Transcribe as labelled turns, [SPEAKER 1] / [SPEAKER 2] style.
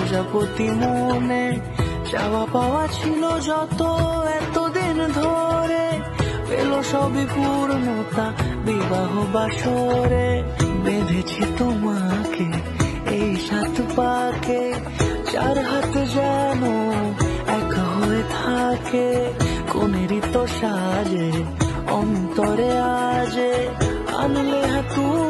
[SPEAKER 1] প্রজাপতি মনে চাওয়া পাওয়া ছিল যত এতদিন ধরে, পেল সবই পূর্ণতা বিবাহ বাসরে। বেঁধেছি তোমাকে এই 7 পাকে, 4 হাত যেন এক হয়ে থাকে। কোনেরই তো সাজে অন্তরে আজে আনলে তুমি